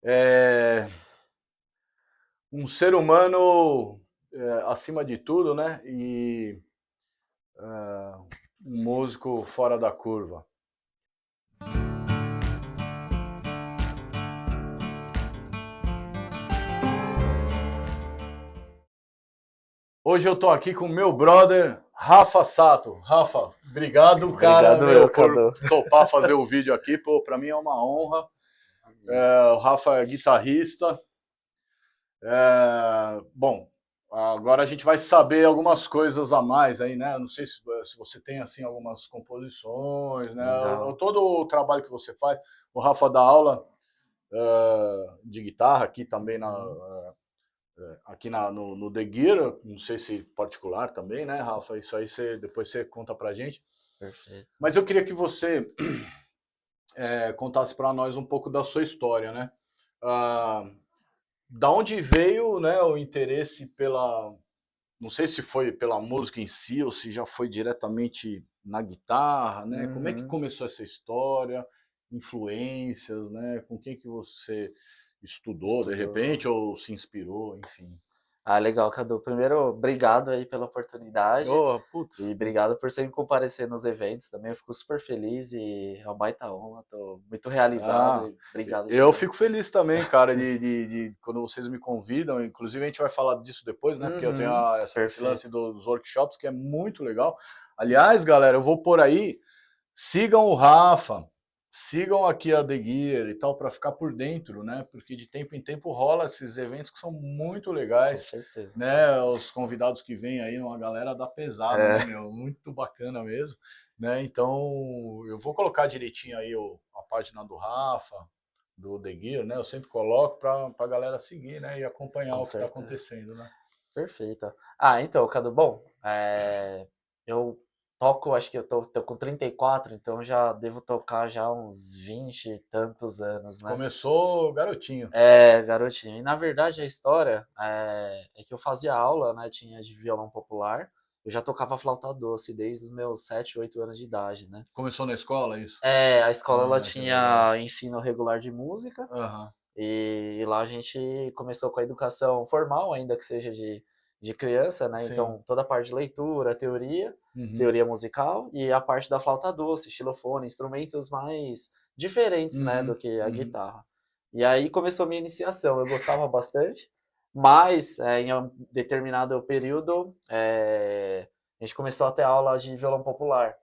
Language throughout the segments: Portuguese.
É um ser humano acima de tudo, né? E um músico fora da curva. Hoje eu tô aqui com o meu brother Rafa Sato. Rafa, obrigado, cara, Obrigado eu, por Cadu. topar fazer o vídeo aqui. Pô, para mim é uma honra. O Rafa é guitarrista. Bom, agora a gente vai saber algumas coisas a mais aí, né? Não sei se você tem assim algumas composições, né? Legal. Todo o trabalho que você faz. O Rafa dá aula de guitarra aqui também Uhum. no The Gear, não sei se particular também, né, Rafa? Isso aí depois você conta pra gente. Perfeito. Mas eu queria que você contasse para nós um pouco da sua história, né? Ah, da onde veio, né, o interesse pela, não sei se foi pela música em si ou se já foi diretamente na guitarra, né? Como é que Uhum. começou essa história? Influências, né? Com quem que você estudou de Estudou. repente ou se inspirou, enfim. Ah, legal, Cadu. Primeiro, obrigado aí pela oportunidade Oh, putz. e obrigado por sempre comparecer nos eventos também. Eu fico super feliz e é uma baita honra. Tô muito realizado Ah, e obrigado de eu novo. fico feliz também, cara, de quando vocês me convidam. Inclusive, a gente vai falar disso depois, né? Porque eu tenho Uhum. esse lance Perfeito. dos workshops que é muito legal. Aliás, galera, eu vou por aí. Sigam o Rafa, sigam aqui a The Gear e tal, para ficar por dentro, né? Porque de tempo em tempo rola esses eventos que são muito Com legais, certeza. né? Os convidados que vêm aí, uma galera da pesada, né, É, meu? Muito bacana mesmo, né? Então, eu vou colocar direitinho aí a página do Rafa, do The Gear, né? Eu sempre coloco para a galera seguir, né? E acompanhar com o que está certeza. acontecendo, né? Perfeito. Ah, então, Cadu, bom, eu toco, acho que tô com 34, então já devo tocar já uns 20 e tantos anos, né? Começou garotinho. É, garotinho. E na verdade a história é que eu fazia aula, né? Tinha de violão popular. Eu já tocava flauta doce desde os meus 7, 8 anos de idade, né? Começou na escola, isso? É, a escola ela Ah, que legal. tinha ensino regular de música Aham. e lá a gente começou com a educação formal, ainda que seja de criança, né? Sim. Então toda a parte de leitura, teoria, Uhum. teoria musical e a parte da flauta doce, xilofone, instrumentos mais diferentes, né, do Uhum. que a Uhum. guitarra. E aí começou a minha iniciação. Eu gostava bastante, mas em um determinado período a gente começou a ter aula de violão popular.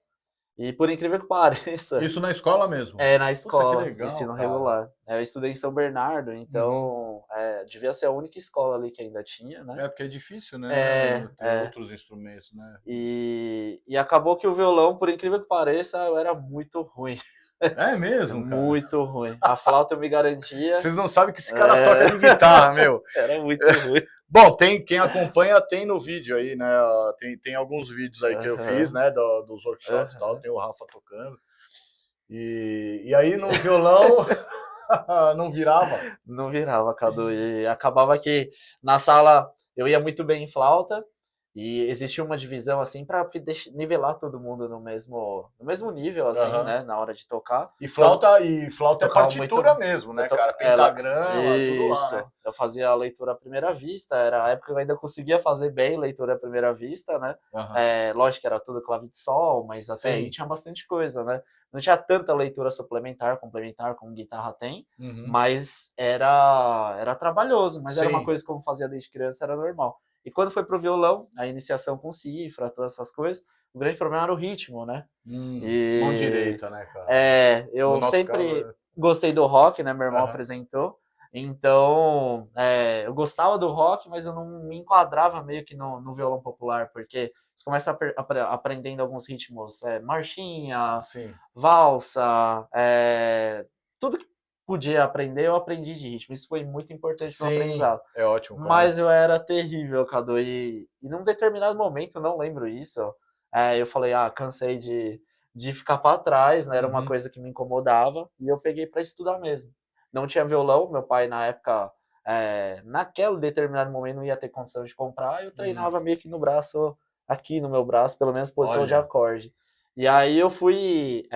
E por incrível que pareça, Isso na escola mesmo. é na Puta que escola, legal, ensino cara. regular. Eu estudei em São Bernardo, Uhum. então devia ser a única escola ali que ainda tinha, né? É porque é difícil, né? É, Ter é. outros instrumentos, né? E acabou que o violão, por incrível que pareça, eu era muito ruim. É mesmo, cara. Muito ruim. A flauta eu me garantia. Vocês não sabem que esse cara É... toca de guitarra, meu. era muito ruim. Bom, tem quem acompanha tem no vídeo aí, né? Tem alguns vídeos aí que eu fiz, Aham, né? Dos workshops e tal. aham. Tem o Rafa tocando. E aí no violão não virava. Não virava, Cadu. E acabava que na sala eu ia muito bem em flauta e existia uma divisão assim para nivelar todo mundo no mesmo nível, assim, Aham. né, na hora de tocar. E Então flauta é tocava partitura muito. mesmo, Eu né, to... cara? ela... Pentagrama, tudo lá, né? Isso. Eu fazia a leitura à primeira vista. Era a época que eu ainda conseguia fazer bem leitura à primeira vista, né? Aham. Lógico que era tudo clave de sol, mas até aí Sim. tinha bastante coisa, né? Não tinha tanta leitura suplementar, complementar como guitarra tem, Uhum. mas era trabalhoso, mas era uma Sim. coisa que como fazia desde criança, era normal. E quando foi pro violão, a iniciação com cifra, todas essas coisas, o grande problema era o ritmo, né? Mão E direita, né, cara? No eu nosso caso, sempre gostei do rock, né? Meu irmão aham. apresentou. Então, eu gostava do rock, mas eu não me enquadrava meio que no violão popular, porque você começa aprendendo alguns ritmos, marchinha, Sim. valsa, tudo que podia aprender, eu aprendi de ritmo. Isso foi muito importante no Sim. aprendizado. É ótimo, claro. Mas eu era terrível, Cadu. E num determinado momento, não lembro isso, eu falei, cansei de ficar para trás, né? Era uma Uhum. coisa que me incomodava e eu peguei para estudar mesmo. Não tinha violão, meu pai na época, naquele determinado momento não ia ter condição de comprar, eu Uhum. treinava meio que no braço, aqui no meu braço, pelo menos posição de Olha. acorde. E aí eu fui,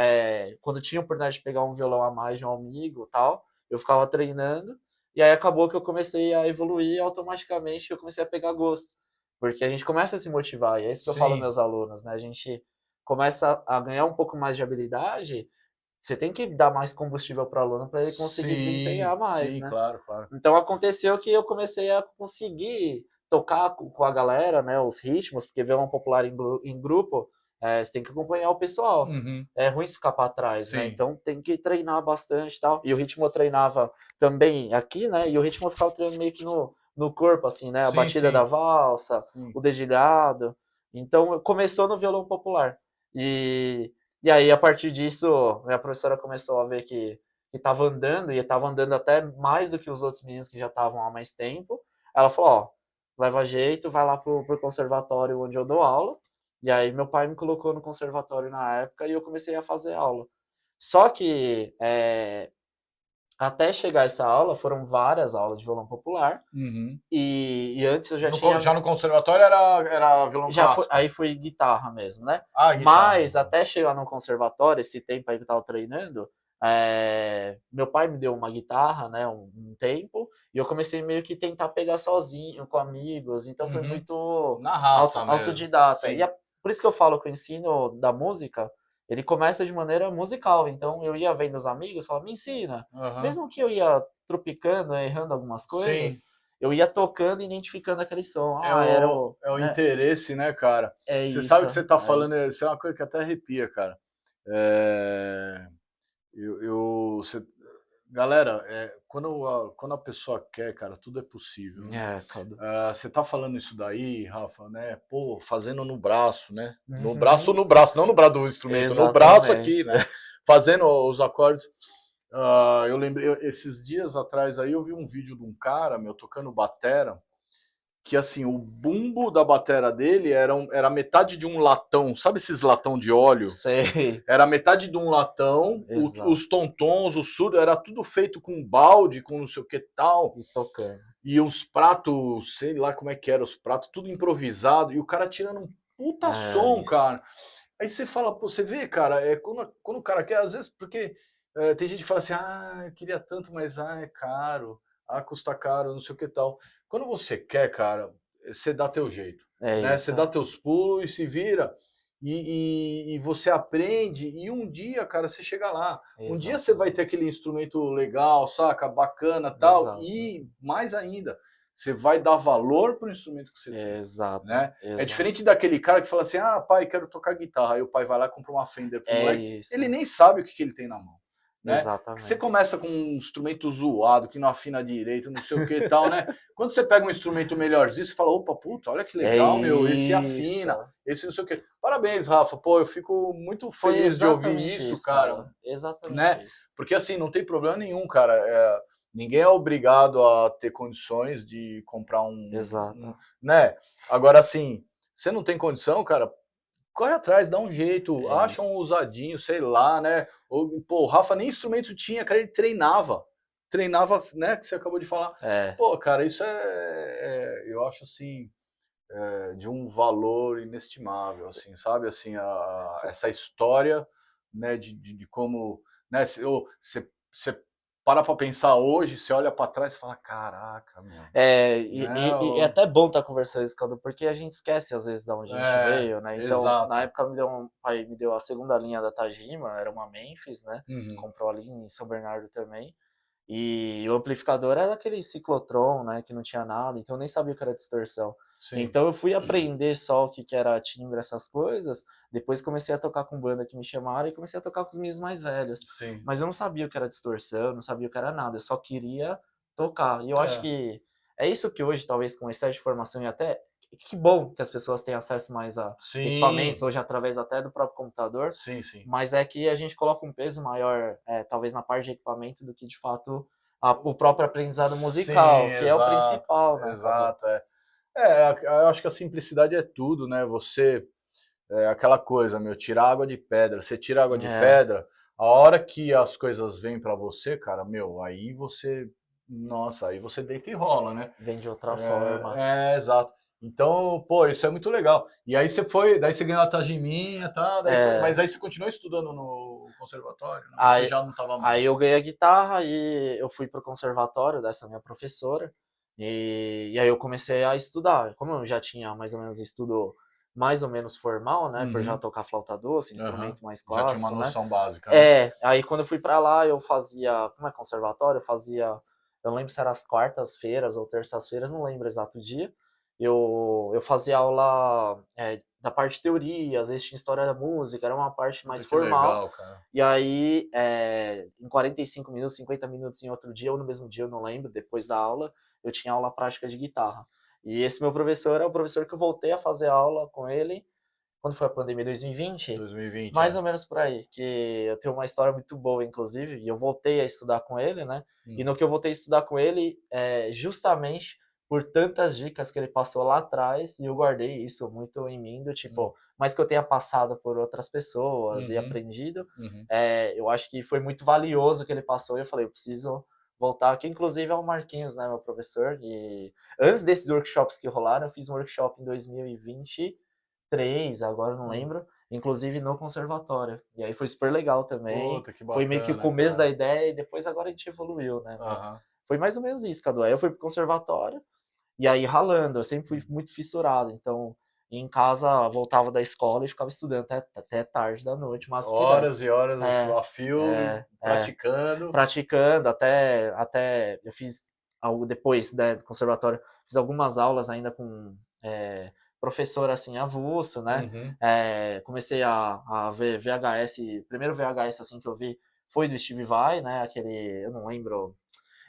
quando tinha a oportunidade de pegar um violão a mais de um amigo e tal, eu ficava treinando. E aí acabou que eu comecei a evoluir e automaticamente eu comecei a pegar gosto. Porque a gente começa a se motivar, e é isso que eu falo aos Sim, meus alunos, né? A gente começa a ganhar um pouco mais de habilidade, você tem que dar mais combustível para o aluno para ele conseguir desempenhar sim, mais, sim, né? claro, claro. Então aconteceu que eu comecei a conseguir tocar com a galera, né, os ritmos, porque violão popular em grupo, você tem que acompanhar o pessoal. Uhum, É ruim ficar para trás, né? sim, Então tem que treinar bastante e tal. E o ritmo eu treinava também aqui, né? E o ritmo eu ficava treinando meio que no corpo, assim, né? A sim, batida da sim, valsa, sim. o dedilhado. Então começou no violão popular. E aí, a partir disso, minha professora começou a ver que estava andando, e estava andando até mais do que os outros meninos que já estavam há mais tempo. Ela falou, ó, leva jeito, vai lá pro conservatório onde eu dou aula. E aí meu pai me colocou no conservatório na época e eu comecei a fazer aula. Só que até chegar essa aula, foram várias aulas de violão popular. Uhum. E antes eu já tinha. Já no conservatório era violão Já foi, clássico? aí foi guitarra mesmo, né? Ah, guitarra. Mas até chegar no conservatório, esse tempo aí que eu tava treinando, meu pai me deu uma guitarra, né, um tempo, e eu comecei meio que tentar pegar sozinho, com amigos, então foi Uhum. muito Na raça mesmo, autodidata. sim. Por isso que eu falo que o ensino da música, ele começa de maneira musical, então eu ia vendo os amigos, falava, me ensina. Aham. Mesmo que eu ia tropicando, errando algumas Sim. coisas, eu ia tocando e identificando aquele som. É Ah, era o, o, é o né, interesse, né, cara? é Você sabe o isso, que você tá é falando, isso. isso é uma coisa que até arrepia, cara. É, você, galera, quando a pessoa quer, cara, tudo é possível, né? Cadu. Você tá falando isso daí, Rafa, né? Pô, fazendo no braço, né? Uhum, No braço, não no braço do instrumento, no braço aqui, exatamente. né? Fazendo os acordes. Eu lembrei, esses dias atrás aí eu vi um vídeo de um cara, meu, tocando batera, que assim, o bumbo da batera dele era metade de um latão, sabe esses latão de óleo? Sei. Era metade de um latão, Exato. os tontons, o surdo, era tudo feito com balde, com não sei o que tal, E tocando. e os pratos, sei lá como é que era, os pratos, tudo improvisado, e o cara tirando um puta É som, isso. cara. Aí você fala, pô, você vê, cara, quando o cara quer, às vezes, porque tem gente que fala assim, ah, eu queria tanto, mas é caro, custa caro, não sei o que tal. Quando você quer, cara, você dá teu jeito, É né? Você isso. dá teus pulos e se vira, e você aprende, e um dia, cara, você chega lá. Um dia você vai ter Exatamente. aquele instrumento legal, saca, bacana, tal, Exato. e mais ainda, você vai dar valor pro instrumento que você tem, Exato. né? É Exato. diferente daquele cara que fala assim: ah, pai, quero tocar guitarra. Aí o pai vai lá e compra uma Fender pro É moleque. isso. Ele nem sabe o que ele tem na mão, né? Você Exatamente. começa com um instrumento zoado, que não afina direito, não sei o que e tal, né? Quando você pega um instrumento melhorzinho, você fala: opa, puta, olha que É legal, meu, esse isso. afina, esse não sei o que. Parabéns, Rafa. Pô, eu fico muito Foi feliz de ouvir exatamente isso, isso, cara, cara. Exatamente né? isso. Porque assim, não tem problema nenhum, cara. Ninguém é obrigado a ter condições de comprar Exato. né? Agora, assim, você não tem condição, cara, corre atrás, dá um jeito, É acha um isso. ousadinho, sei lá, né? Pô, o Rafa nem instrumento tinha, cara, ele treinava. Treinava, né, que você acabou de falar. É. Pô, cara, isso eu acho assim, de um valor inestimável, assim, sabe? Assim, essa história, né, de como, né, você para pra pensar hoje, você olha pra trás e fala, caraca, meu, né? E é até bom estar conversando isso, Cadu, porque a gente esquece às vezes de onde a gente É, veio, né? Então, na exato. época o pai me deu a segunda linha da Tajima, era uma Memphis, né? Uhum. Comprou ali em São Bernardo também. E o amplificador era aquele ciclotron, né? Que não tinha nada, então eu nem sabia o que era distorção. Sim, Então eu fui aprender só o que que era timbre, essas coisas. Depois comecei a tocar com banda que me chamaram e comecei a tocar com os meninos mais velhos. sim. Mas eu não sabia o que era distorção, não sabia o que era nada, eu só queria tocar. E eu acho É. que é isso que hoje, talvez com excesso de formação e até que bom que as pessoas têm acesso mais a equipamentos, Sim, hoje através até do próprio computador, sim, sim. mas é que a gente coloca um peso maior, talvez na parte de equipamento, do que de fato o próprio aprendizado Sim, musical, que é o exato, principal, né, Cadu? exato, é. Eu acho que a simplicidade é tudo, né? Aquela coisa, meu, tirar água de pedra. Você tira água de É, pedra, a hora que as coisas vêm pra você, cara, meu, aí você, nossa, aí você deita e rola, né? vem de outra forma. Exato. Então, pô, isso é muito legal. E aí você foi, daí você ganhou a tajiminha, tá? É, Mas aí você continuou estudando no conservatório? Não, Aí, você já não estava mais. aí eu ganhei a guitarra e eu fui pro conservatório dessa minha professora. E aí eu comecei a estudar. Como eu já tinha mais ou menos estudo mais ou menos formal, né? Por já Uhum. tocar flauta doce, Aham. instrumento mais Já tinha uma clássico, né? noção básica, né? Aí quando eu fui pra lá, eu fazia, como é conservatório, eu fazia, eu não lembro se era as quartas-feiras ou terças-feiras, não lembro exato o dia. Eu fazia aula da parte de teoria, às vezes tinha história da música, era uma parte mais Puta, que formal. legal, cara. E aí, em 45 minutos, 50 minutos em outro dia, ou no mesmo dia, eu não lembro, depois da aula, eu tinha aula prática de guitarra. E esse meu professor é o professor que eu voltei a fazer aula com ele quando foi a pandemia, 2020, 2020, mais ou menos por aí, que eu tenho uma história muito boa, inclusive, e eu voltei a estudar com ele, né? E no que eu voltei a estudar com ele, justamente por tantas dicas que ele passou lá atrás, e eu guardei isso muito em mim, do tipo, mais que eu tenha passado por outras pessoas e aprendido, Uhum. eu acho que foi muito valioso o que ele passou, e eu falei, eu preciso voltar aqui, inclusive é o Marquinhos, né, meu professor, e antes desses workshops que rolaram, eu fiz um workshop em 2023, agora eu não lembro, inclusive no conservatório. E aí foi super legal também. Puta, que Foi meio que o bacana, começo cara. da ideia e depois agora a gente evoluiu, né? Mas Aham. foi mais ou menos isso, Cadu. Aí eu fui pro conservatório e aí ralando, eu sempre fui muito fissurado. Então, em casa, voltava da escola e ficava estudando até tarde da noite, o máximo que Horas desse. e horas É, a fio, é, é. praticando. Praticando até eu fiz algo depois, né, do conservatório, fiz algumas aulas ainda com professor assim avulso, né? Uhum. Comecei a ver VHS, primeiro VHS assim que eu vi foi do Steve Vai, né? Aquele, eu não lembro,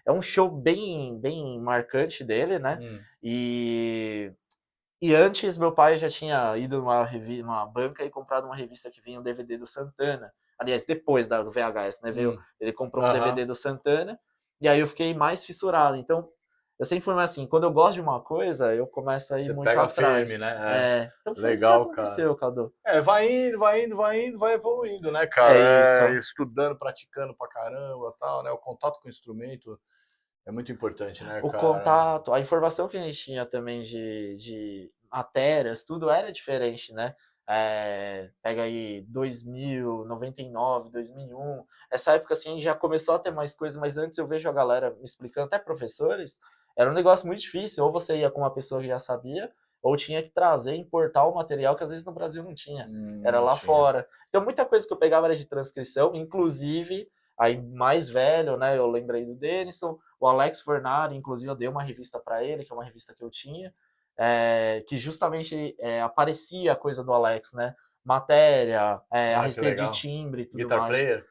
é um show bem marcante dele, né? Hum. E antes, meu pai já tinha ido numa banca e comprado uma revista que vinha um DVD do Santana. Aliás, depois do VHS, né? Ele comprou um Aham. DVD do Santana. E aí eu fiquei mais fissurado. Então, eu sempre fui mais assim, quando eu gosto de uma coisa, eu começo a ir Você muito pega firme, atrás. né? Então É. foi isso que Legal, cara. aconteceu, Cadu. Vai indo, vai indo, vai indo, vai evoluindo, né, É cara? isso. Estudando, praticando pra caramba, tal, né? O contato com o instrumento é muito importante, né, O cara? contato, a informação que a gente tinha também de matérias, tudo era diferente, né? Pega aí 2000, 99, 2001, essa época assim já começou a ter mais coisas, mas antes eu vejo a galera me explicando, até professores, era um negócio muito difícil, ou você ia com uma pessoa que já sabia, ou tinha que trazer, importar o material que às vezes no Brasil não tinha, era Não lá tinha. fora. Então muita coisa que eu pegava era de transcrição, inclusive aí mais velho, né? Eu lembrei do Denison, o Alex Fornari, inclusive eu dei uma revista para ele, que é uma revista que eu tinha, que justamente aparecia a coisa do Alex, né? Matéria, a Ah, que respeito de legal. timbre e tudo Guitar mais. player?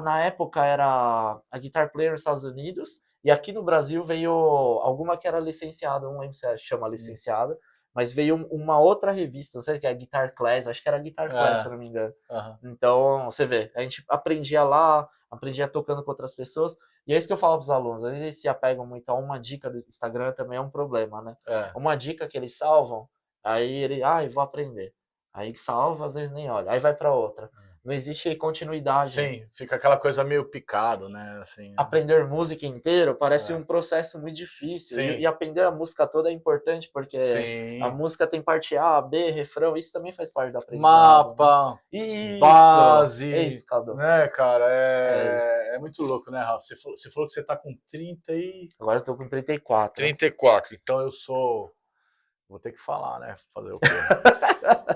Na época era a Guitar Player nos Estados Unidos, e aqui no Brasil veio alguma que era licenciada, não lembro se chama Hum. licenciada, mas veio uma outra revista, não sei o que é Guitar Class, acho que era Guitar Class, se eu não me engano. Aham. Então, você vê, a gente aprendia lá, aprendia tocando com outras pessoas, e é isso que eu falo para os alunos, às vezes eles se apegam muito a uma dica do Instagram, também é um problema, né? É. Uma dica que eles salvam, aí ele, eu vou aprender. Aí salva, às vezes nem olha, aí vai para outra. Não existe continuidade. Sim, fica aquela coisa meio picado, né? Assim, né? Aprender música inteiro parece É. um processo muito difícil. E Sim, aprender a música toda é importante, porque a sim. música tem parte A, B, refrão, isso também faz parte do aprendizado, né? Mapa, Isso! É base, isso, Cadu. né, cara? É isso. É muito louco, né, Rafa? Você falou que você tá com Agora eu tô com 34. 34. Então eu sou. Vou ter que falar, né? Fazer o quê?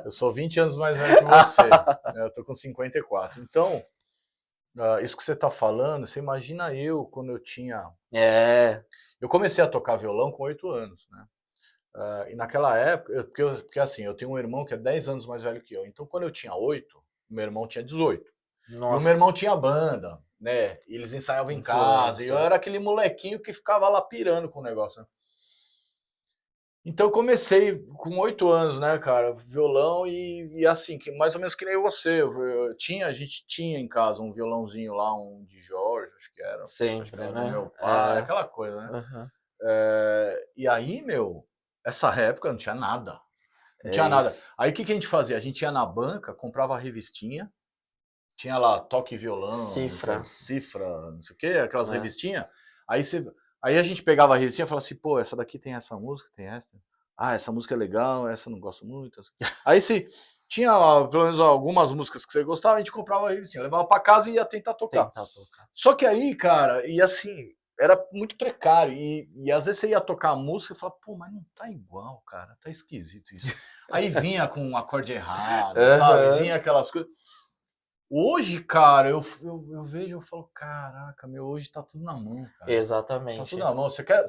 Eu sou 20 anos mais velho que você. Né? Eu tô com 54. Então, isso que você tá falando, você imagina eu quando eu tinha. É, Eu comecei a tocar violão com 8 anos, né? E naquela época, porque assim, eu tenho um irmão que é 10 anos mais velho que eu. Então, quando eu tinha 8, meu irmão tinha 18. E o meu nossa, irmão tinha banda, né? E eles ensaiavam em casa. E eu influência. era aquele molequinho que ficava lá pirando com o negócio, né? Então eu comecei com 8 anos, né, cara? Violão e assim, mais ou menos que nem você. A gente tinha em casa um violãozinho lá, um de Jorge, acho que Sempre, era do né? meu pai, aquela coisa, né? Uhum. E aí, meu, essa época não tinha nada. Não É tinha nada. isso. Aí o que a gente fazia? A gente ia na banca, comprava a revistinha, tinha lá toque violão, Cifra, cifra, não sei o quê, aquelas né? revistinhas. Aí, aí a gente pegava a revistinha e falava assim, essa daqui tem essa música, tem essa. Ah, essa música é legal, essa eu não gosto muito. Aí tinha pelo menos algumas músicas que você gostava, a gente comprava a revistinha, levava pra casa e ia tentar tocar. Tentar tocar. Só que aí, cara, e assim, era muito precário. E às vezes você ia tocar a música e falava, pô, mas não tá igual, cara, tá esquisito isso. Aí vinha com um acorde errado, sabe? Vinha aquelas coisas. Hoje, cara, eu vejo, eu falo, caraca, meu, hoje tá tudo na mão, cara. Tá Exatamente. tudo na mão. Você quer.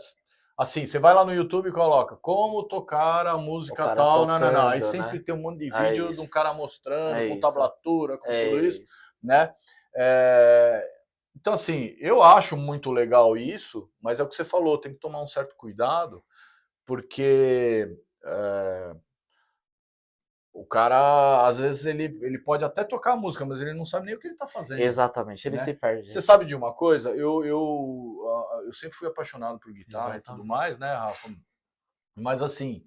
Assim, você vai lá no YouTube e coloca como tocar a música tal, não. Aí Tocando, sempre né? tem um monte de É vídeo de um cara isso. mostrando, É com isso. tablatura, com É tudo isso, isso. né? É, então, assim, eu acho muito legal isso, mas é o que você falou, tem que tomar um certo cuidado, porque o cara, às vezes, ele pode até tocar a música, mas ele não sabe nem o que ele tá fazendo. Exatamente, ele Né? se perde. Você sabe de uma coisa? Eu sempre fui apaixonado por guitarra e tudo Exatamente. mais, né, Rafa? Mas assim,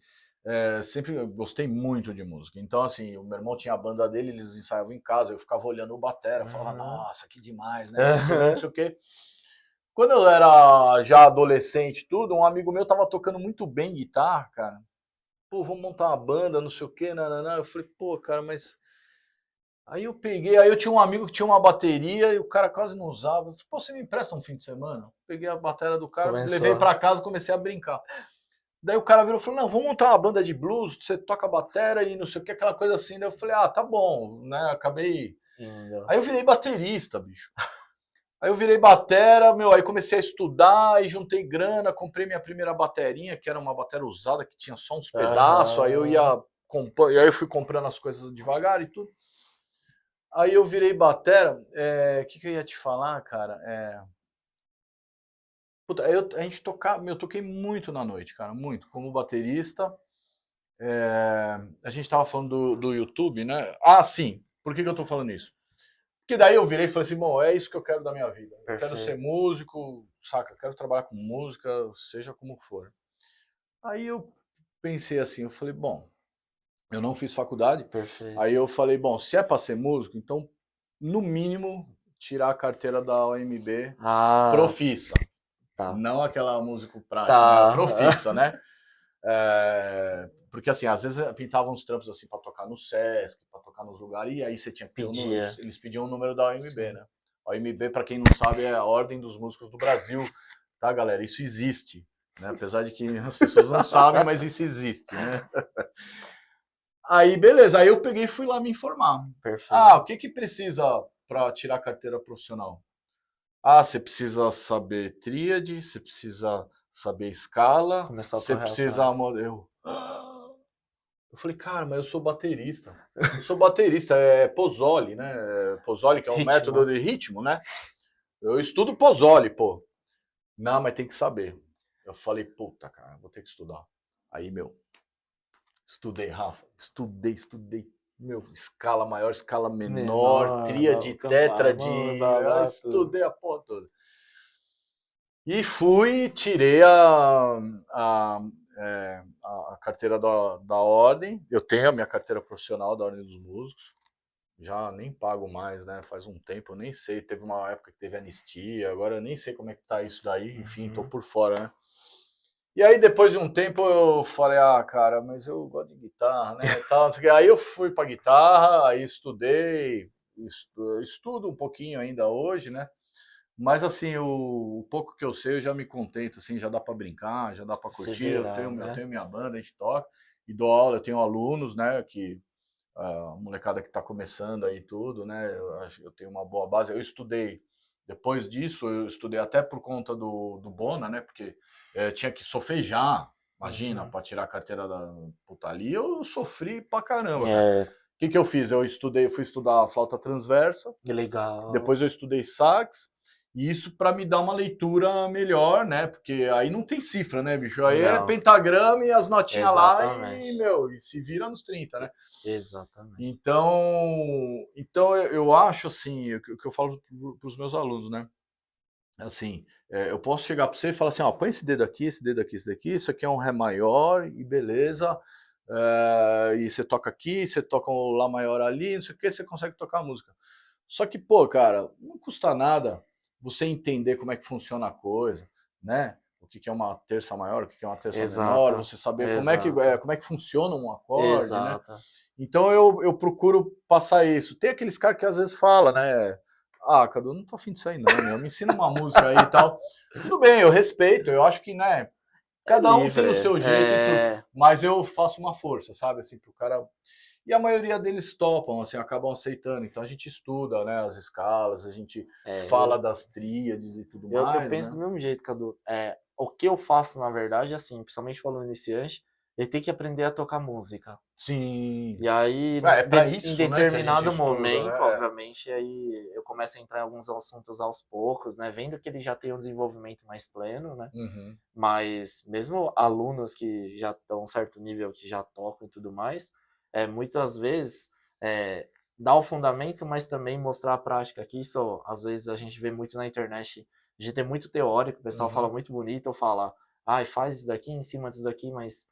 sempre gostei muito de música. Então, assim, o meu irmão tinha a banda dele, eles ensaiavam em casa, eu ficava olhando o batera, falava, nossa, que demais, né? Esse instrumento, não sei o quê. Quando eu era já adolescente tudo, um amigo meu tava tocando muito bem guitarra, cara. Pô, vamos montar uma banda, não sei o quê, nananã. Eu falei, pô, cara, mas... Aí eu peguei, aí eu tinha um amigo que tinha uma bateria e o cara quase não usava. Eu falei, pô, você me empresta um fim de semana? Peguei a bateria do cara, levei Começou. pra casa e comecei a brincar. Daí o cara virou e falou, não, vamos montar uma banda de blues, você toca bateria e não sei o que, aquela coisa assim. Daí eu falei, ah, tá bom, né, acabei... Indo. Aí eu virei baterista, bicho. Aí eu virei batera, meu, aí comecei a estudar, aí juntei grana, comprei minha primeira baterinha, que era uma bateria usada, que tinha só uns pedaços, aí eu ia... Aí eu fui comprando as coisas devagar e tudo. Aí eu virei batera, o que eu ia te falar, cara? Puta, a gente eu toquei muito na noite, cara, muito, como baterista. A gente tava falando do YouTube, né? Ah, sim, por que eu tô falando isso? Porque daí eu virei e falei assim, bom, é isso que eu quero da minha vida. Eu quero ser Perfeito. músico, saca? Quero trabalhar com música, seja como for. Aí eu pensei assim, eu falei, bom, eu não fiz faculdade. Perfeito. Aí eu falei, bom, se é pra ser músico, então, no mínimo, tirar a carteira da OMB Ah, profissa. tá. Não aquela músico prático, né? Tá. Profissa, né? Porque assim, às vezes pintavam uns trampos assim para tocar no Sesc, para tocar nos lugares, e aí você tinha que ter Pedia. eles pediam o número da OMB, Sim. né? A OMB, para quem não sabe, é a Ordem dos Músicos do Brasil, tá, galera? Isso existe, né? Apesar de que as pessoas não sabem, mas isso existe, né? Aí, beleza, aí eu peguei e fui lá me informar. Perfeito. Ah, o que que precisa para tirar a carteira profissional? Ah, você precisa saber tríade, você precisa saber escala, Começou a você correr precisa... atrás. Eu falei, cara, mas eu sou baterista. Eu sou baterista, é Pozzoli, né? Pozzoli, que é um método Ritmo. de ritmo, né? Eu estudo Pozzoli, pô. Não, mas tem que saber. Eu falei, puta, cara, vou ter que estudar. Aí, meu, estudei, Rafa. Estudei. Meu, escala maior, escala menor, Menor, tríade, campamento, tétrade. Eu babá, tudo. estudei a porra toda. E fui, tirei a carteira da ordem. Eu tenho a minha carteira profissional da Ordem dos Músicos. Já nem pago mais, né? Faz um tempo, eu nem sei. Teve uma época que teve anistia, agora eu nem sei como é que tá isso daí. Enfim, tô por fora, né? E aí, depois de um tempo, eu falei, ah, cara, mas eu gosto de guitarra, né? Tal, aí eu fui pra guitarra, aí estudei, estudo um pouquinho ainda hoje, né? Mas assim, o pouco que eu sei, eu já me contento, assim, já dá para brincar, já dá para Se curtir. virar, Eu né? tenho minha banda, a gente toca e dou aula, eu tenho alunos, né, que a molecada que está começando aí tudo, né, eu tenho uma boa base. Eu estudei, depois disso, eu estudei até por conta do Bona, né, porque tinha que sofejar, imagina, para tirar a carteira da puta ali, eu sofri pra caramba, cara. É, O que eu fiz? Fui estudar a flauta transversa, legal. depois eu estudei sax, e isso para me dar uma leitura melhor, né? Porque aí não tem cifra, né, bicho? Aí é Não, pentagrama e as notinhas lá e, exatamente. meu, e se vira nos 30, né? Exatamente. Então eu acho assim, o que eu falo para os meus alunos, né? Assim, eu posso chegar para você e falar assim, ó, põe esse dedo aqui, esse dedo aqui, esse daqui, isso aqui é um Ré maior e beleza. E você toca aqui, você toca um Lá maior ali, não sei o que, você consegue tocar a música. Só que, pô, cara, não custa nada você entender como é que funciona a coisa, né? o que que é uma terça maior, o que que é uma terça menor, Exato. você saber Exato. como é que funciona um acorde, né? Exato. Então eu procuro passar isso. Tem aqueles caras que às vezes falam, né? Ah, Cadu, não tô afim disso aí não, meu. Me ensina uma música aí e tal. Tudo bem, eu respeito, eu acho que, né, É cada um tem o livre. seu jeito e tudo. Mas eu faço uma força, sabe, assim, pro cara. E a maioria deles topam, assim, acabam aceitando. Então a gente estuda, né, as escalas, a gente fala das tríades e tudo Eu mais, penso do né? mesmo jeito, Cadu. O que eu faço, na verdade, assim, principalmente falando iniciante, ele tem que aprender a tocar música. Sim. E aí, É para em isso, né, que a gente determinado estuda, momento, né? obviamente, aí eu começo a entrar em alguns assuntos aos poucos, né? Vendo que ele já tem um desenvolvimento mais pleno, né? Uhum. Mas mesmo alunos que já estão a um certo nível, que já tocam e tudo mais, muitas vezes é, dá o fundamento, mas também mostrar a prática. Que isso, às vezes, a gente vê muito na internet, a gente tem muito teórico, o pessoal fala muito bonito, ou fala, ai, faz isso daqui em cima disso daqui, mas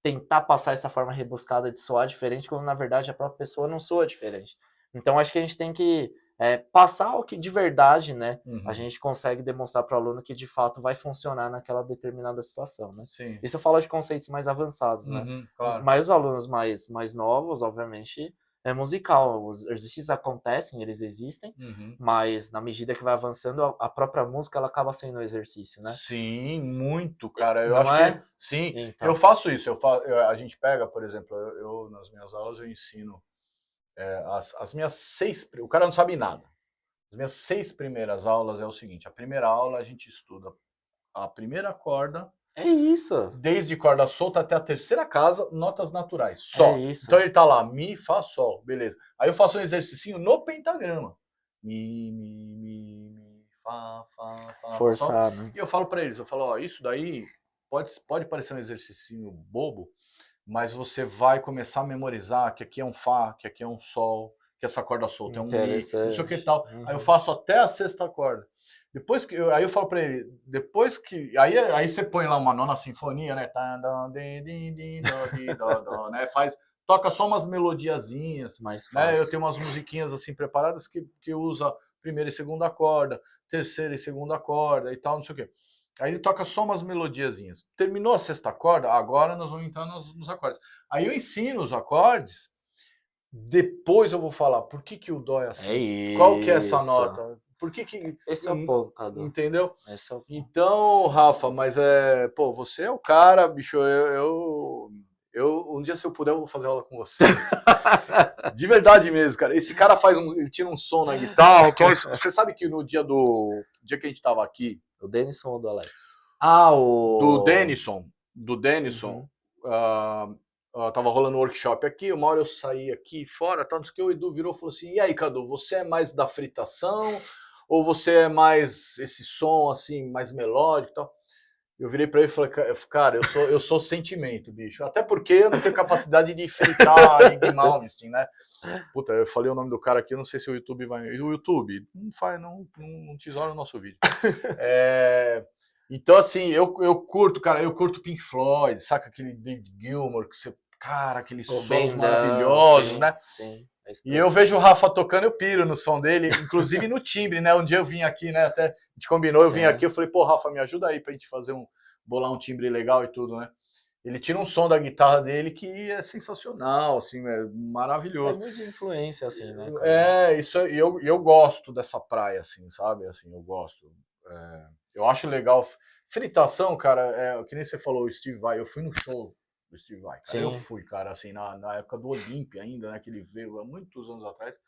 tentar passar essa forma rebuscada de soar diferente, quando na verdade a própria pessoa não soa diferente. Então acho que a gente tem que passar o que de verdade, né, a Uhum. gente consegue demonstrar para o aluno que de fato vai funcionar naquela determinada situação, né? Sim. Isso eu falo de conceitos mais avançados, né? Claro. Mas os alunos mais novos, obviamente, é musical. Os exercícios acontecem, eles existem, mas na medida que vai avançando, a própria música ela acaba sendo um exercício, né? Sim, muito, cara. Eu Não acho que é? sim. Eu Então. faço isso. A gente pega, por exemplo, eu nas minhas aulas eu ensino as minhas seis. O cara não sabe nada. As minhas 6 primeiras aulas é o seguinte: a primeira aula a gente estuda a primeira corda, É isso. desde corda solta até a terceira casa, notas naturais, É só. isso. Então ele tá lá, mi, fá, sol, beleza. Aí eu faço um exercício no pentagrama. Mi, fá, fá, sol. Forçar, né? E eu falo para eles, eu falo, ó, isso daí pode parecer um exercício bobo, mas você vai começar a memorizar que aqui é um fá, que aqui é um sol, que essa corda solta é um mi, não sei o que Interessante. tal. Aí eu faço até a sexta corda. Depois que aí eu falo para ele, depois que aí você põe lá uma nona sinfonia, né? Né? Toca só umas melodiazinhas, Mais né? Eu fácil. tenho umas musiquinhas assim preparadas que usa primeira e segunda corda, terceira e segunda corda e tal, não sei o quê. Aí ele toca só umas melodiazinhas. Terminou a sexta corda, agora nós vamos entrar nos acordes. Aí eu ensino os acordes, depois eu vou falar por que o dó é É assim, qual que é essa isso. nota, por que Esse é o ponto, Cadu. entendeu? Esse é o ponto. Então, Rafa, mas pô, você é o cara, bicho, eu um dia se eu puder eu vou fazer aula com você. De verdade mesmo, cara. Esse cara ele tira um som na guitarra. Você sabe que no dia que a gente tava aqui, O Denison ou do Alex? Ah, do o. Denison, do Denison, Uhum. tava rolando um workshop aqui, uma hora eu saí aqui fora, tanto que o Edu virou e falou assim, e aí, Cadu, você é mais da fritação ou você é mais esse som assim, mais melódico e tal? Eu virei pra ele e falei, cara, eu sou sentimento, bicho. Até porque eu não tenho capacidade de fritar Ing Malmsteen, né? Puta, eu falei o nome do cara aqui, eu não sei se o YouTube vai. O YouTube não faz, não tesoura o nosso vídeo. Então, assim, eu curto, cara, eu curto Pink Floyd, saca aquele David Gilmour, cara, aqueles O solos Bendão, maravilhosos, sim, né? sim. A E eu expressão. vejo o Rafa tocando, eu piro no som dele, inclusive no timbre, né? Um dia eu vim aqui, né? Até a gente combinou, eu vim Sim. aqui, eu falei, pô, Rafa, me ajuda aí pra gente bolar um timbre legal e tudo, né? Ele tira um som da guitarra dele que é sensacional, assim, é É maravilhoso. muito de influência, assim, né, Cadu? Isso eu gosto dessa praia, assim, sabe? Assim, eu gosto. Eu acho legal. Fritação, cara, que nem você falou, o Steve Vai. Eu fui no show do Steve Vai, cara. Eu Sim. fui, cara, assim, na época do Olímpia ainda, né? Que ele veio há muitos anos atrás.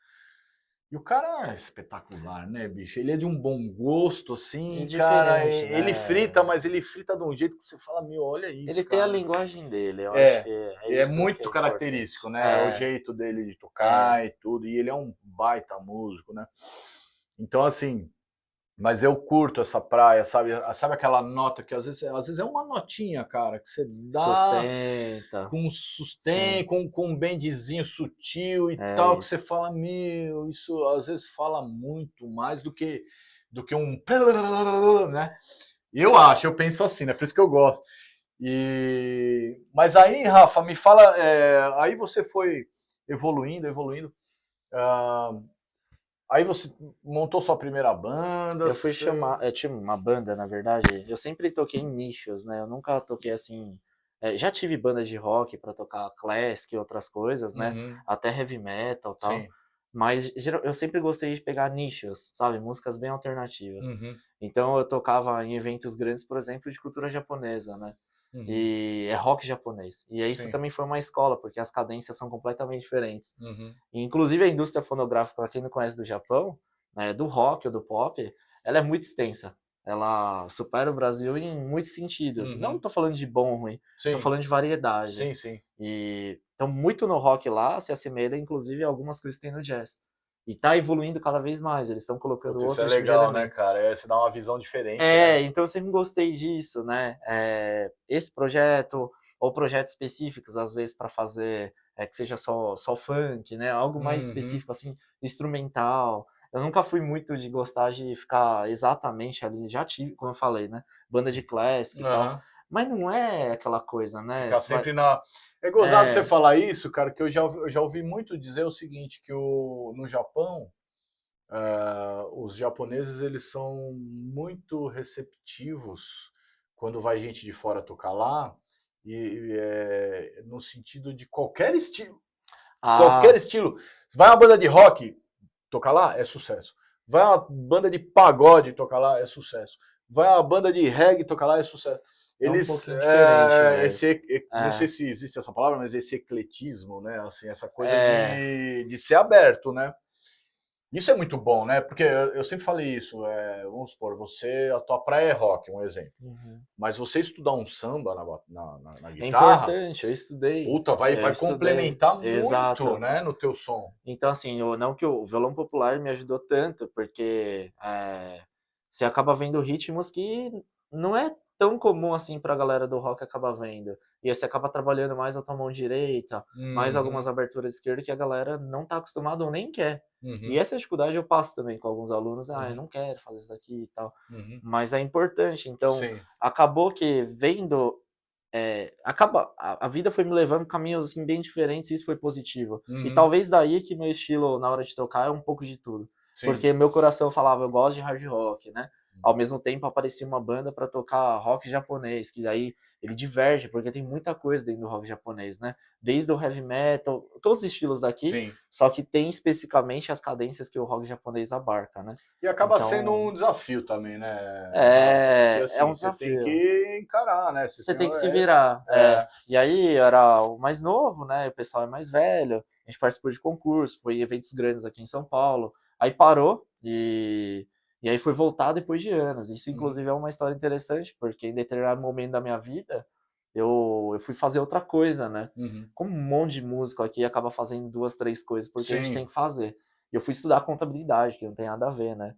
E o cara é espetacular, né, bicho? Ele é de um bom gosto, E assim, cara. diferente, Ele frita, né? mas ele frita de um jeito que você fala, meu, olha Ele isso, tem a cara. linguagem dele, eu acho É, que é é isso que é muito importante. característico, né? O jeito dele de É. tocar e tudo. E ele é um baita músico, né? Então, assim, mas eu curto essa praia, sabe? Sabe aquela nota que às vezes é uma notinha, cara, que você dá Sustenta. com Sim, sustento, com um bendezinho sutil e é tal, que você isso. fala, meu, isso às vezes fala muito mais do que um, né? Eu acho, eu penso assim, né? Por isso que eu gosto. Mas aí, Rafa, me fala, aí você foi evoluindo. Aí você montou sua primeira banda? Eu fui chamar, eu tinha uma banda, na verdade, eu sempre toquei em nichos, né? Eu nunca toquei assim, já tive banda de rock pra tocar classic e outras coisas, né? Uhum, Até heavy metal e tal. sim. Mas eu sempre gostei de pegar nichos, sabe? Músicas bem alternativas. Uhum, Então eu tocava em eventos grandes, por exemplo, de cultura japonesa, né? uhum, E é rock japonês. E isso sim. também foi uma escola, porque as cadências são completamente diferentes. Uhum, E, inclusive a indústria fonográfica, para quem não conhece do Japão, né, do rock ou do pop, ela é muito extensa. Ela supera o Brasil em muitos sentidos. Não uhum, estou falando de bom ou ruim, estou sim, falando de variedade. sim, sim. E então muito no rock lá se assemelha, inclusive, a algumas coisas que tem no jazz. E tá evoluindo cada vez mais. Eles estão colocando Puta, isso é outros tipos de legal, né, elementos. cara? Você dá uma visão diferente, né? Então eu sempre gostei disso, né? Esse projeto, ou projetos específicos, às vezes, para fazer que seja só funk, né? Algo mais Uhum, específico, assim, instrumental. Eu nunca fui muito de gostar de ficar exatamente ali. Já tive, como eu falei, né? Banda de classic e tal. aham. Mas não é aquela coisa, né? Ficar Você vai. sempre na. É gozado você É. falar isso, cara, que eu já ouvi muito dizer o seguinte, que no Japão, os japoneses eles são muito receptivos quando vai gente de fora tocar lá, no sentido de qualquer estilo. Qualquer Ah, estilo. Vai uma banda de rock tocar lá, é sucesso. Vai uma banda de pagode tocar lá, é sucesso. Vai uma banda de reggae tocar lá, é sucesso. é um Eles, pouquinho diferente mesmo. não sei É. se existe essa palavra, mas esse ecletismo, né? Assim, essa coisa É. de ser aberto, né? Isso é muito bom, né? Porque eu sempre falei isso. Vamos supor, a tua praia é rock, um exemplo. Uhum. Mas você estudar um samba na É guitarra, importante, eu estudei. puta, Eu vai estudei. complementar muito, Exato. né, no teu som. Então, assim, não que o violão popular me ajudou tanto, porque você acaba vendo ritmos que não é tão comum assim pra galera do rock acabar vendo. E aí você acaba trabalhando mais a tua mão direita, mais algumas Uhum, aberturas de esquerda que a galera não tá acostumada ou nem quer. E uhum, essa dificuldade eu passo também com alguns alunos, eu uhum, não quero fazer isso daqui e tal. uhum. Mas é importante. Então, Sim. acabou que vendo a vida foi me levando caminhos assim bem diferentes e isso foi positivo. E Uhum, talvez daí que meu estilo na hora de tocar é um pouco de tudo. sim. Porque meu coração falava, eu gosto de hard rock, né? Ao mesmo tempo aparecia uma banda para tocar rock japonês, que daí ele diverge, porque tem muita coisa dentro do rock japonês, né? Desde o heavy metal, todos os estilos daqui, Sim. só que tem especificamente as cadências que o rock japonês abarca, né? E acaba sendo Então, um desafio também, né, Rafa? Porque é assim, um você tem desafio. que encarar, né? Você Você tem, tem que se virar. é, E aí eu era o mais novo, né? O pessoal é mais velho. A gente participou de concurso, foi em eventos grandes aqui em São Paulo. Aí parou e aí foi voltar depois de anos. Isso, uhum, inclusive, é uma história interessante, porque em determinado momento da minha vida eu fui fazer outra coisa, né? uhum. Como um monte de músico aqui acaba fazendo duas, três coisas porque a gente tem Sim. que fazer. E eu fui estudar contabilidade, que não tem nada a ver, né?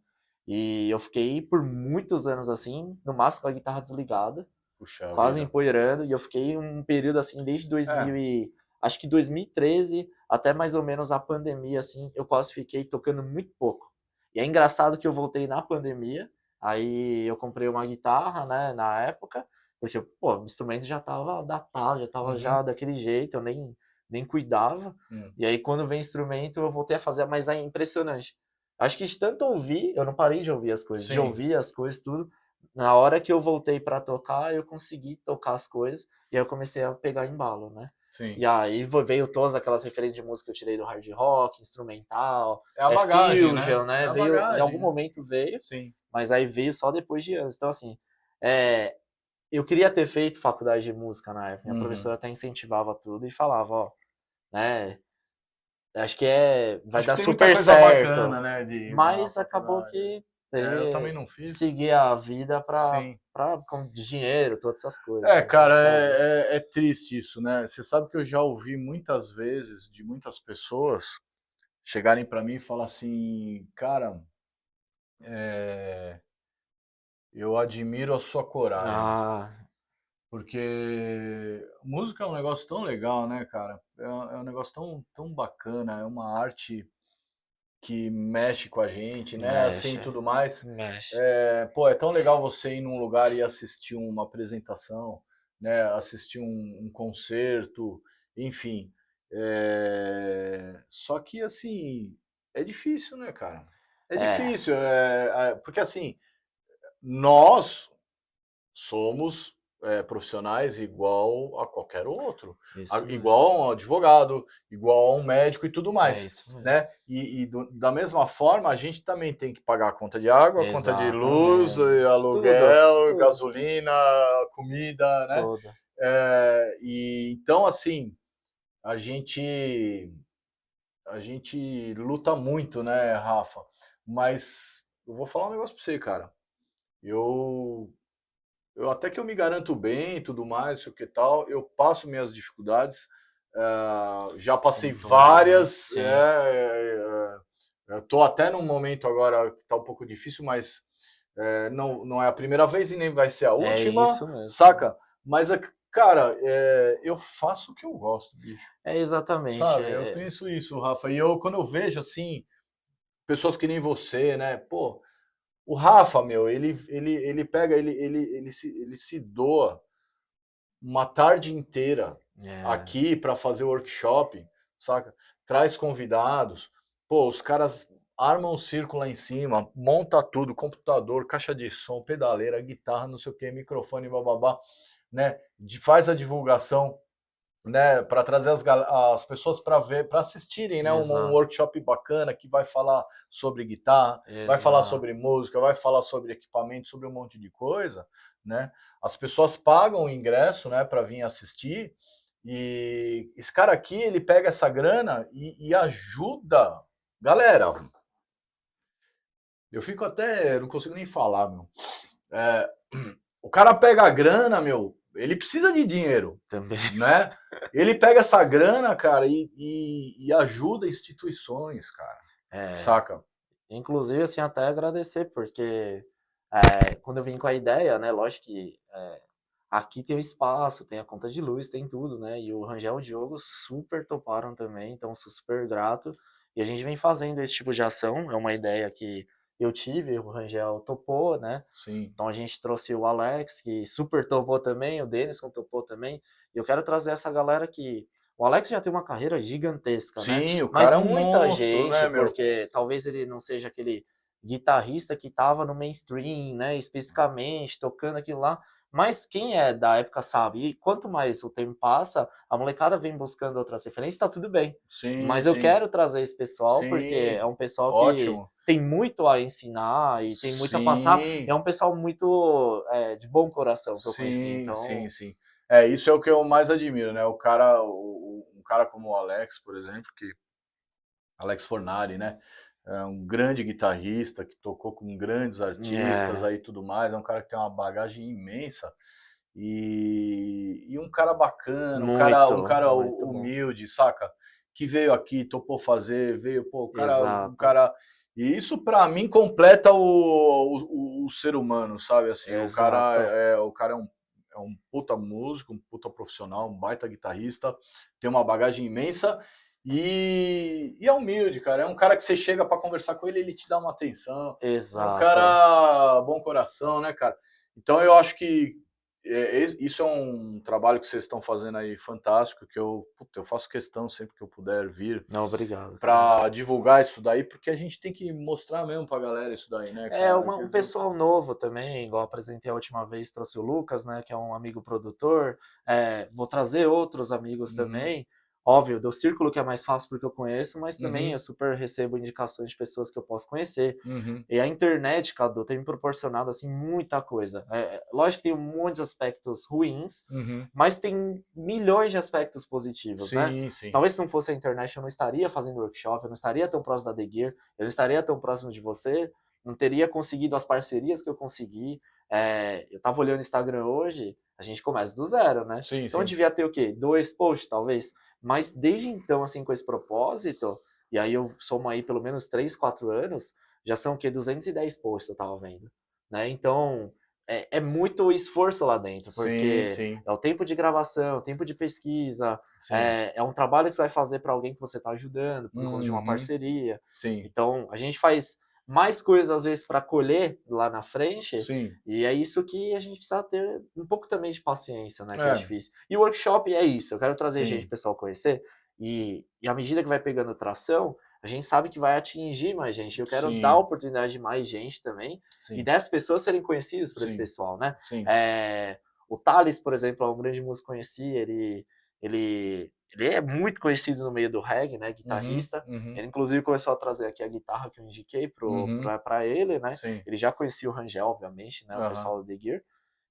E eu fiquei por muitos anos assim, no máximo com a guitarra desligada Puxa quase vida. empoeirando, e eu fiquei um período assim, desde É. 2000 acho que 2013 até mais ou menos a pandemia, assim, eu quase fiquei tocando muito pouco. E é engraçado que eu voltei na pandemia, aí eu comprei uma guitarra, né, na época, porque, pô, o instrumento já tava datado, já tava já Uhum. daquele jeito, eu nem cuidava. Hum. E aí quando vem instrumento eu voltei a fazer, mas é impressionante. Acho que de tanto ouvir, eu não parei de ouvir as coisas, de Sim. ouvir as coisas, tudo, na hora que eu voltei para tocar, eu consegui tocar as coisas e aí eu comecei a pegar embalo, né? Sim. E aí veio todas aquelas referências de música que eu tirei do hard rock, instrumental, É a bagagem, né? fusion, É né? a Veio, em bagagem, algum né? momento veio, Sim. mas aí veio só depois de anos. Então, assim, é, eu queria ter feito faculdade de música na época. Minha Uhum. professora até incentivava tudo e falava, ó, né? Acho que vai Acho que dar tem muita super coisa certo. bacana, né, de ir pra Mas acabou faculdade. que Eu também não fiz. seguir a vida Sim. com dinheiro, todas essas coisas, É, né? Tem cara, que fazer. é triste isso, né? Você sabe que eu já ouvi muitas vezes de muitas pessoas chegarem pra mim e falar assim, cara, é, eu admiro a sua coragem. Ah, Porque música é um negócio tão legal, né, cara? É um negócio tão bacana, é uma arte que mexe com a gente, né? Assim e mexe, tudo mais. mexe. Pô, é tão legal você ir num lugar e assistir uma apresentação, né? Assistir um concerto, enfim. Só que assim, é difícil, né, cara? É difícil, porque assim, nós somos profissionais igual a qualquer outro, Isso mesmo. igual a um advogado, igual a um médico e tudo É mais, isso mesmo. né? Da mesma forma, a gente também tem que pagar a conta de água, a conta de luz, Exatamente. Tudo, aluguel, tudo, gasolina, comida, né? tudo. E então, assim, a gente a gente luta muito, né, Rafa? Mas eu vou falar um negócio pra você, cara. Eu até que eu me garanto bem e tudo mais, o que tal, eu passo minhas dificuldades, já passei Como todos, né? várias, Sim. eu tô até num momento agora que tá um pouco difícil, mas não é a primeira vez e nem vai ser a É última, isso mesmo. saca? Mas, cara, eu faço o que eu gosto, bicho, É exatamente. sabe? Eu penso isso, Rafa, e quando eu vejo, assim, pessoas que nem você, né, pô, o Rafa, meu, ele pega, ele se doa uma tarde inteira É, aqui para fazer workshop, saca? Traz convidados, pô, os caras armam um circo lá em cima, monta tudo, computador, caixa de som, pedaleira, guitarra, não sei o que, microfone, bababá, né? Faz a divulgação, né, para trazer as pessoas para ver, para assistirem, né, um exato, workshop bacana que vai falar sobre guitarra, vai falar exato. sobre música, vai falar sobre equipamento, sobre um monte de coisa, né? As pessoas pagam o ingresso, né, para vir assistir. E esse cara aqui, ele pega essa grana e ajuda. Galera, eu fico até, não consigo nem falar, meu. É, o cara pega a grana, meu, ele precisa de dinheiro, Também. né? Ele pega essa grana, cara, e ajuda instituições, cara, É, saca? inclusive, assim, até agradecer, porque quando eu vim com a ideia, né, lógico que aqui tem o espaço, tem a conta de luz, tem tudo, né, e o Rangel e o Diogo super toparam também, então sou super grato, e a gente vem fazendo esse tipo de ação, é uma ideia que eu tive, o Rangel topou, né, Sim. então a gente trouxe o Alex, que super topou também, o Denison topou também, e eu quero trazer essa galera que... O Alex já tem uma carreira gigantesca, né? Sim, o Mas cara é um muita monstro, gente, né, meu? porque talvez ele não seja aquele guitarrista que estava no mainstream, né? Especificamente, tocando aquilo lá. Mas quem é da época sabe. E quanto mais o tempo passa, a molecada vem buscando outras referências, tá tudo bem. Sim, Mas eu sim. quero trazer esse pessoal porque é Sim. um pessoal que Ótimo. tem muito a ensinar e tem muito a passar. E é Sim. um pessoal muito de bom coração que eu conheci. Sim, sim, Então, sim. Isso é o que eu mais admiro, né? Um cara como o Alex, por exemplo, que Alex Fornari, né? É um grande guitarrista que tocou com grandes artistas é aí e tudo mais. É um cara que tem uma bagagem imensa e um cara bacana, um muito, cara muito bom. humilde, saca? Que veio aqui, topou fazer, veio, pô, um Exato, cara. E isso pra mim completa o ser humano, sabe? Assim, exato. o cara é um puta músico, um puta profissional, um baita guitarrista, tem uma bagagem imensa e é humilde, cara. É um cara que você chega para conversar com ele, ele te dá uma atenção. É um Exato. cara bom coração, né, cara? Então eu acho que isso é um trabalho que vocês estão fazendo aí fantástico, que eu faço questão sempre que eu puder vir Não, obrigado, cara. para divulgar isso daí, porque a gente tem que mostrar mesmo pra galera isso daí, né, É cara? um pessoal novo também, igual apresentei a última vez, trouxe o Lucas, né, que é um amigo produtor. Vou trazer outros amigos Uhum, também. Óbvio, do círculo que é mais fácil porque eu conheço, mas também eu uhum, super recebo indicações de pessoas que eu posso conhecer. uhum. E a internet, Cadu, tem me proporcionado assim muita coisa. Lógico que tem muitos aspectos ruins, Uhum. mas tem milhões de aspectos positivos, né? Sim, sim. Talvez se não fosse a internet, eu não estaria fazendo workshop, eu não estaria tão próximo da The Gear, eu não estaria tão próximo de você, não teria conseguido as parcerias que eu consegui. Eu tava olhando o Instagram hoje, a gente começa do zero, né? Sim, Então sim. devia ter o quê? 2 posts, talvez. Mas desde então, assim, com esse propósito, e aí eu somo aí pelo menos 3, 4 anos, já são o quê? 210 posts eu tava vendo. Né? Então, é muito esforço lá dentro, Sim, porque sim. é o tempo de gravação, o tempo de pesquisa, Sim. é um trabalho que você vai fazer para alguém que você está ajudando, por conta de uma Uhum. parceria. Sim. Então, a gente faz mais coisas, às vezes, para colher lá na frente, Sim. e é isso que a gente precisa ter um pouco também de paciência, né? Que é É, difícil. E o workshop é isso, eu quero trazer gente sim. pro pessoal conhecer, e à medida que vai pegando tração, a gente sabe que vai atingir mais gente. Eu quero dar Sim, oportunidade de mais gente também e sim, dessas pessoas serem conhecidas por esse sim, pessoal, né? sim. O Thales, por exemplo, é um grande músico que eu conheci, ele é muito conhecido no meio do reggae, né? Uhum, Guitarrista. uhum, Ele, inclusive, começou a trazer aqui a guitarra que eu indiquei uhum, para ele, né? sim, Ele já conhecia o Rangel, obviamente, né? O aham, pessoal do The Gear.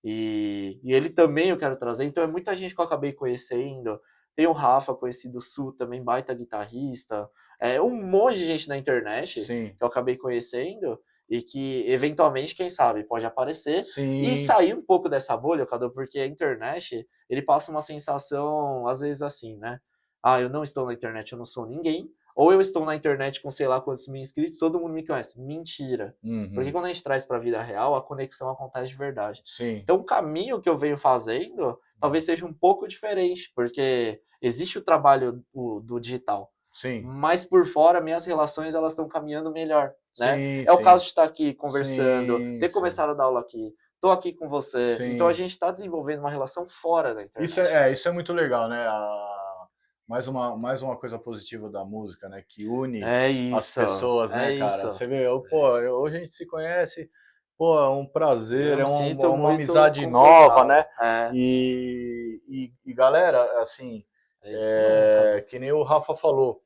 E ele também eu quero trazer. Então é muita gente que eu acabei conhecendo. Tem o Rafa, conhecido do Sul, também baita guitarrista. É um monte de gente na internet sim, que eu acabei conhecendo e que, eventualmente, quem sabe, pode aparecer e sim, sair um pouco dessa bolha, Cadu, porque a internet, ele passa uma sensação, às vezes, assim, né? Ah, eu não estou na internet, eu não sou ninguém. Ou eu estou na internet com sei lá quantos mil inscritos, todo mundo me conhece. Mentira. Porque uhum, quando a gente traz para a vida real, a conexão acontece de verdade. sim, Então, o caminho que eu venho fazendo talvez seja um pouco diferente, porque existe o trabalho do digital, sim, mas por fora minhas relações elas estão caminhando melhor, né? sim, É o sim, caso de estar aqui conversando, sim, ter sim, começado a dar aula aqui, estou aqui com você, então a sim. gente está desenvolvendo uma relação fora da internet. Isso é muito legal, né? Mais uma coisa positiva da música, né? Que une É as isso, pessoas, né, é cara? isso. Você vê, É pô, isso. hoje a gente se conhece, pô, é um prazer, Eu é me sinto uma muito amizade nova, né? confortável. E galera, assim, É isso mesmo, Cadu. que nem o Rafa falou,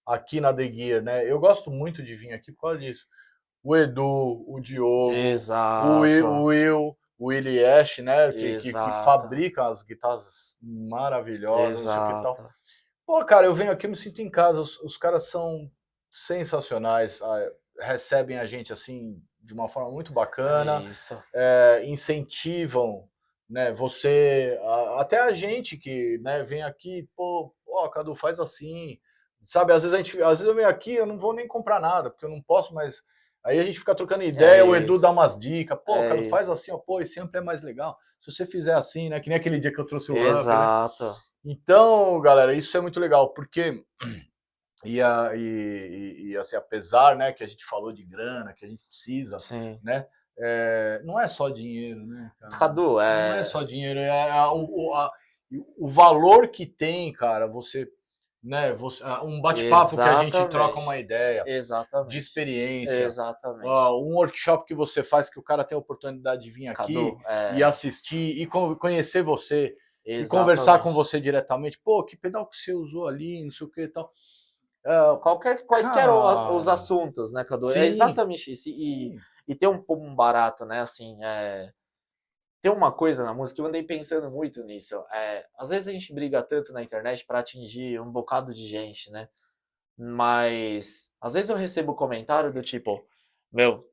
aqui na The Gear, né? Eu gosto muito de vir aqui por causa disso. O Edu, o Diogo, o Exato, Will, o Willie Ash, né? Que exato, fabricam as guitarras maravilhosas, não sei o que tal. exato. Pô, cara, eu venho aqui, eu me sinto em casa. Os caras são sensacionais, recebem a gente assim de uma forma muito É bacana, isso. incentivam, né? Até a gente que, né, vem aqui, pô, ó, Cadu, faz assim, sabe? Às vezes eu venho aqui, eu não vou nem comprar nada, porque eu não posso, mas aí a gente fica trocando É ideia, o Edu dá isso. umas dicas, pô, É Cadu, faz isso. assim, ó, pô, esse amplo é mais legal. Se você fizer assim, né? Que nem aquele dia que eu trouxe o amp, né? Exato. Então, galera, isso é muito legal, porque assim, apesar, né, que a gente falou de grana, que a gente precisa, Sim. né, não é só dinheiro, né, cara? Cadu, Não é só dinheiro, o valor que tem, cara, um bate-papo que a gente troca exatamente. uma ideia de Exatamente. experiência, Exatamente. um workshop que você faz que o cara tem a oportunidade de vir aqui Cadu, e assistir e conhecer você e conversar com exatamente. você diretamente. Pô, que pedal que você usou ali, não sei o que e tal. É, Quaisquer os cara, assuntos, né, Cadu? É sim, exatamente isso. sim, E tem um barato, né, assim, tem uma coisa na música, eu andei pensando muito nisso. Às vezes a gente briga tanto na internet para atingir um bocado de gente, né? Mas às vezes eu recebo comentário do tipo, meu,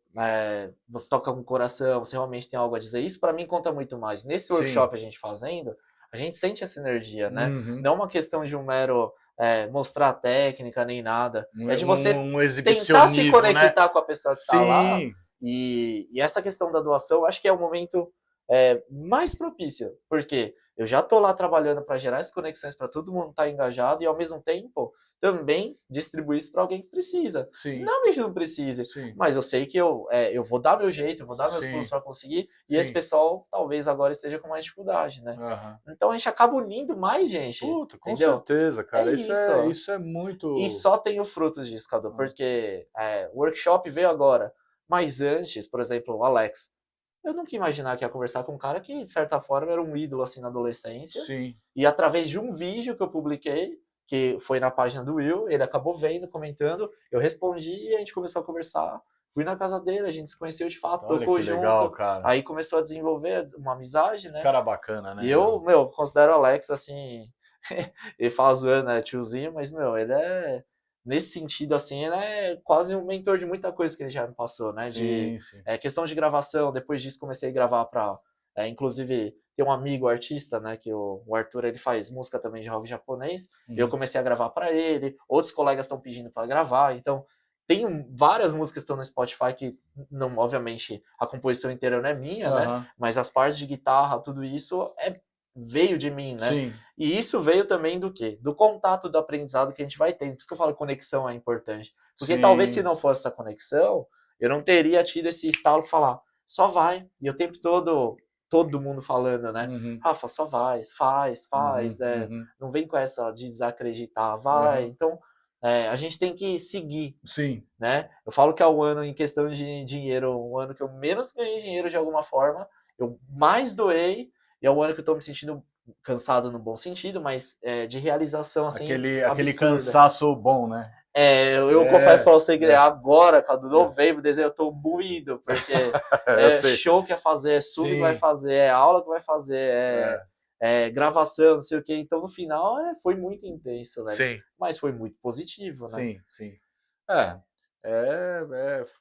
você toca com o coração, você realmente tem algo a dizer. Isso para mim conta muito mais. Nesse sim. workshop a gente fazendo, a gente sente essa energia, né? Uhum. Não é uma questão de um mero mostrar técnica nem nada. É de você Um tentar se exibicionismo, né? conectar com a pessoa que está lá. Sim, E essa questão da doação, eu acho que é o momento mais propício. Porque eu já estou lá trabalhando para gerar essas conexões para todo mundo estar engajado e ao mesmo tempo também distribuir isso para alguém que precisa. sim, Não que a gente não precise, sim, mas eu sei que eu vou dar meu jeito, eu vou dar meus pulos sim, para conseguir, e esse sim. pessoal talvez agora esteja com mais dificuldade, né? Aham. Então a gente acaba unindo mais gente, Puta, com entendeu? certeza, É cara. isso. Isso é E muito. só tenho frutos disso, Cadu, porque o workshop veio agora, mas antes, por exemplo, o Alex, eu nunca ia imaginar que ia conversar com um cara que, de certa forma, era um ídolo assim na adolescência. Sim. E através de um vídeo que eu publiquei, que foi na página do Will, ele acabou vendo, comentando, eu respondi e a gente começou a conversar. Fui na casa dele, a gente se conheceu de fato, Olha tocou que legal, junto, cara. aí começou a desenvolver uma amizade, Que né? cara bacana, E né, eu, meu? meu, considero o Alex assim. Ele fala zoando, né, tiozinho, mas, meu, ele nesse sentido, assim, ele é quase um mentor de muita coisa que ele já me passou, né? Sim, sim. Questão de gravação, depois disso comecei a gravar pra. Inclusive, tem um amigo artista, né? Que o Arthur ele faz música também de rock japonês. Eu Uhum. comecei a gravar para ele, outros colegas estão pedindo para gravar, então. Tem várias músicas que estão no Spotify que, não, obviamente, a composição inteira não é minha, né? Aham. Mas as partes de guitarra, tudo isso veio de mim, né? Sim, E isso veio também do quê? Do contato, do aprendizado que a gente vai tendo. Por isso que eu falo que conexão é importante. Porque talvez se sim, não fosse essa conexão, eu não teria tido esse estalo de falar, só vai. E o tempo todo mundo falando, né? uhum, Rafa, só vai, faz, uhum, faz. uhum, Não vem com essa de desacreditar, vai. aham. Então, a gente tem que seguir, Sim. né? Eu falo que é o ano, em questão de dinheiro, um ano que eu menos ganhei dinheiro de alguma forma, eu mais doei, e é um ano que eu tô me sentindo cansado no bom sentido, mas de realização, assim, Aquele absurda. cansaço bom, né? Eu confesso pra você que agora, cara, novembro, dezembro, eu tô moído, porque Eu é sei. show que vai fazer, é sub que vai Sim. fazer, é aula que vai fazer, é gravação, não sei o que. Então, no final, foi muito intenso, né? Sim. Mas foi muito positivo, né? Sim, sim.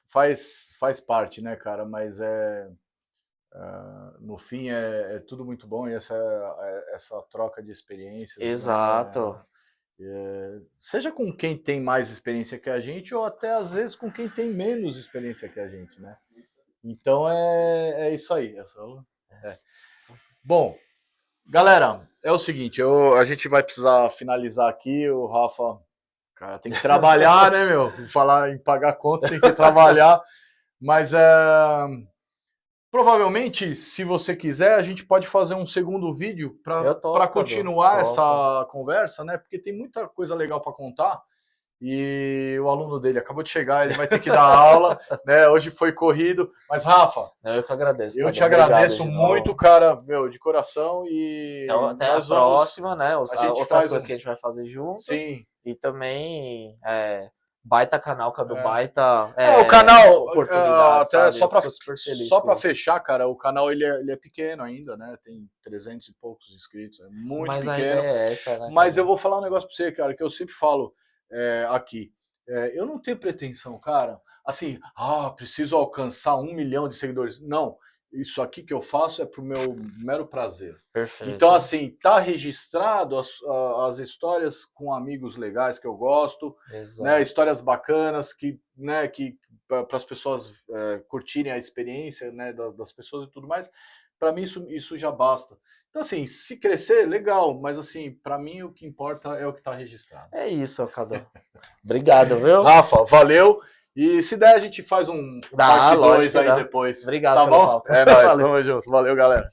Faz parte, né, cara? Mas no fim é tudo muito bom e essa troca de experiências, Exato. né? Seja com quem tem mais experiência que a gente ou até às vezes com quem tem menos experiência que a gente, né? Então é isso aí. Bom, galera, é o seguinte, a gente vai precisar finalizar aqui, o Rafa, cara, tem que trabalhar, né, meu? Falar em pagar conta, tem que trabalhar, mas provavelmente, se você quiser, a gente pode fazer um segundo vídeo para continuar essa conversa, né? Porque tem muita coisa legal para contar. E o aluno dele acabou de chegar, ele vai ter que dar aula, né? Hoje foi corrido, mas Rafa, eu que agradeço. Eu te agradeço muito, cara, meu, de coração e então, até a próxima, né? Outras coisas que a gente vai fazer junto. Sim. E também baita canal, que é do baita o canal, oportunidade, até sabe? só para fechar, cara, o canal ele é pequeno ainda, né? Tem 300 e poucos inscritos, é muito Mas pequeno. A ideia é essa, né? Mas eu vou falar um negócio para você, cara, que eu sempre falo aqui. Eu não tenho pretensão, cara, assim, preciso alcançar 1 milhão de seguidores. Não, isso aqui que eu faço é pro meu mero prazer. Perfeito. Então, assim, tá registrado as histórias com amigos legais que eu gosto, né? Histórias bacanas que para as pessoas curtirem a experiência, né, das pessoas e tudo mais. Para mim isso já basta. Então, assim, se crescer, legal, mas assim, para mim o que importa é o que está registrado. É isso, Cadu. Obrigado, viu? Rafa, valeu. E se der, a gente faz um parte 2 aí depois. Obrigado, tá bom? papo. É nóis, tamo junto. Valeu, galera.